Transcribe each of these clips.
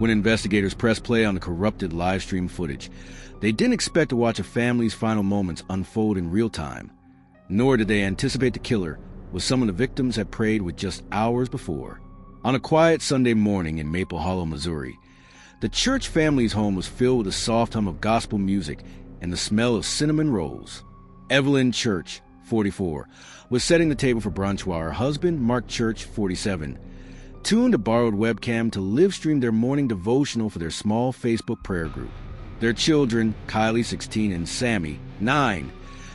When investigators pressed play on the corrupted Livestream footage, they didn't expect to watch a family's final moments unfold in real time. Nor did they anticipate the killer was someone the victims had prayed with just hours before. On a quiet Sunday morning in Maple Hollow, Missouri, the Church family's home was filled with the soft hum of gospel music and the smell of cinnamon rolls. Evelyn Church, 44, was setting the table for brunch while her husband, Mark Church, 47, tuned a borrowed webcam to live-stream their morning devotional for their small Facebook prayer group. Their children, Kylie, 16, and Sammy, 9,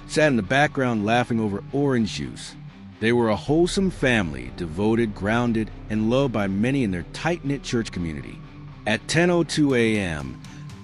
sat in the background laughing over orange juice. They were a wholesome family, devoted, grounded, and loved by many in their tight-knit church community. At 10:02 a.m.,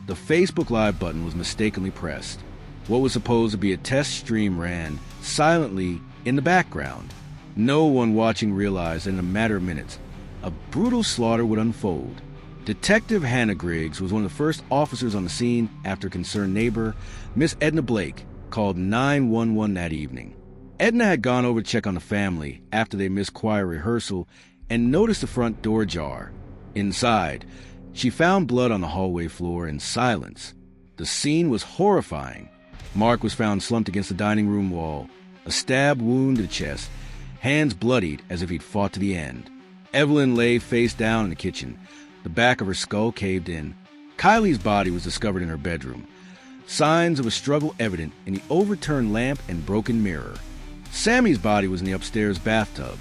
the Facebook Live button was mistakenly pressed. What was supposed to be a test stream ran silently in the background. No one watching realized that in a matter of minutes, a brutal slaughter would unfold. Detective Hannah Griggs was one of the first officers on the scene after a concerned neighbor, Miss Edna Blake, called 911 that evening. Edna had gone over to check on the family after they missed choir rehearsal and noticed the front door ajar. Inside, she found blood on the hallway floor and silence. The scene was horrifying. Mark was found slumped against the dining room wall, a stab wound to the chest, hands bloodied as if he'd fought to the end. Evelyn lay face down in the kitchen, the back of her skull caved in. Kylie's body was discovered in her bedroom, signs of a struggle evident in the overturned lamp and broken mirror. Sammy's body was in the upstairs bathtub,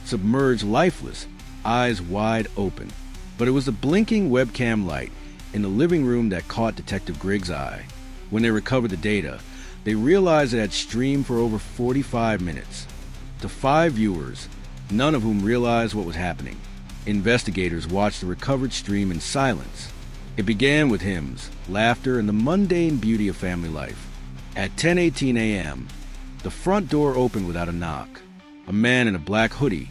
submerged lifeless, eyes wide open. But it was the blinking webcam light in the living room that caught Detective Griggs' eye. When they recovered the data, they realized it had streamed for over 45 minutes. To 5 viewers, none of whom realized what was happening. Investigators watched the recovered stream in silence. It began with hymns, laughter, and the mundane beauty of family life. At 10:18 a.m., the front door opened without a knock. A man in a black hoodie,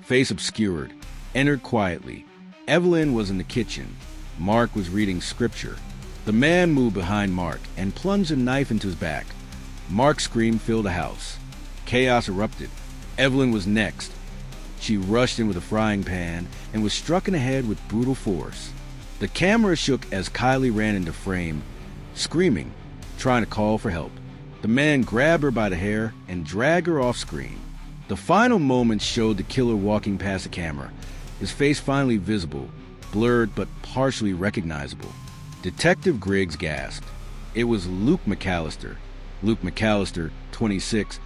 face obscured, entered quietly. Evelyn was in the kitchen. Mark was reading scripture. The man moved behind Mark and plunged a knife into his back. Mark's scream filled the house. Chaos erupted. Evelyn was next. She rushed in with a frying pan and was struck in the head with brutal force. The camera shook as Kylie ran into frame, screaming, trying to call for help. The man grabbed her by the hair and dragged her off screen. The final moments showed the killer walking past the camera, his face finally visible, blurred but partially recognizable. Detective Griggs gasped. It was Luke McAllister. Luke McAllister, 26,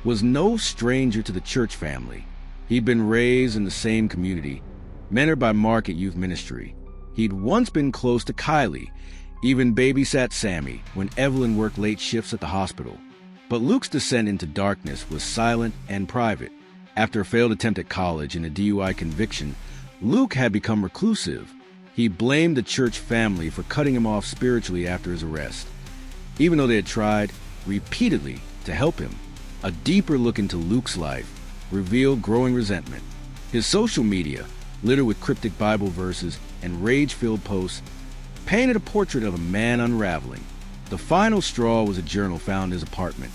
was no stranger to the Church family. He'd been raised in the same community, mentored by Mark at youth ministry. He'd once been close to Kylie, even babysat Sammy when Evelyn worked late shifts at the hospital. But Luke's descent into darkness was silent and private. After a failed attempt at college and a DUI conviction, Luke had become reclusive. He blamed the Church family for cutting him off spiritually after his arrest, even though they had tried repeatedly to help him. A deeper look into Luke's life revealed growing resentment. His social media, littered with cryptic Bible verses and rage-filled posts, painted a portrait of a man unraveling. The final straw was a journal found in his apartment,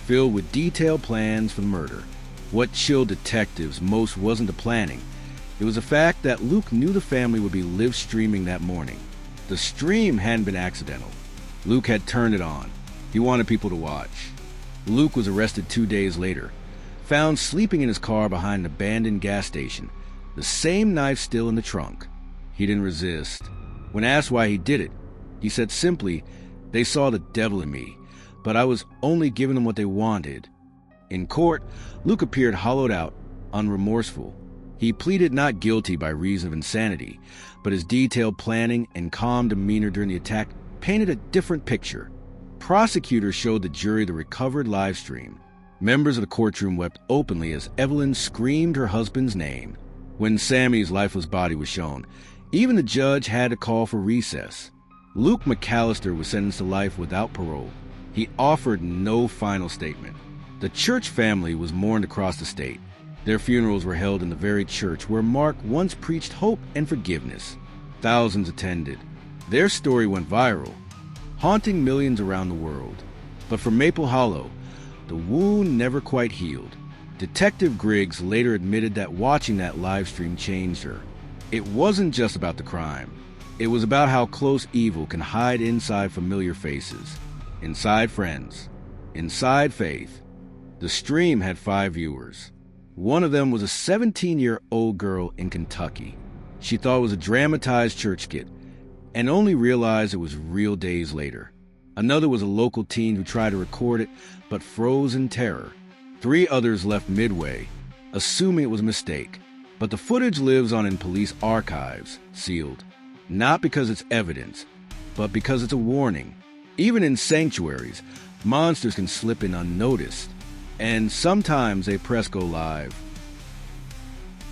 filled with detailed plans for the murder. What chilled detectives most wasn't the planning. It was the fact that Luke knew the family would be live streaming that morning. The stream hadn't been accidental. Luke had turned it on. He wanted people to watch. Luke was arrested 2 days later, found sleeping in his car behind an abandoned gas station, the same knife still in the trunk. He didn't resist. When asked why he did it, he said simply, "They saw the devil in me, but I was only giving them what they wanted." In court, Luke appeared hollowed out, unremorseful. He pleaded not guilty by reason of insanity, but his detailed planning and calm demeanor during the attack painted a different picture. Prosecutors showed the jury the recovered live stream. Members of the courtroom wept openly as Evelyn screamed her husband's name. When Sammy's lifeless body was shown, even the judge had to call for recess. Luke McAllister was sentenced to life without parole. He offered no final statement. The Church family was mourned across the state. Their funerals were held in the very church where Mark once preached hope and forgiveness. Thousands attended. Their story went viral, haunting millions around the world. But for Maple Hollow, the wound never quite healed. Detective Griggs later admitted that watching that live stream changed her. It wasn't just about the crime. It was about how close evil can hide inside familiar faces, inside friends, inside faith. The stream had 5 viewers. One of them was a 17-year-old girl in Kentucky. She thought it was a dramatized church skit and only realized it was real days later. Another was a local teen who tried to record it but froze in terror. 3 others left midway, assuming it was a mistake. But the footage lives on in police archives, sealed. Not because it's evidence, but because it's a warning. Even in sanctuaries, monsters can slip in unnoticed. And sometimes they press go live.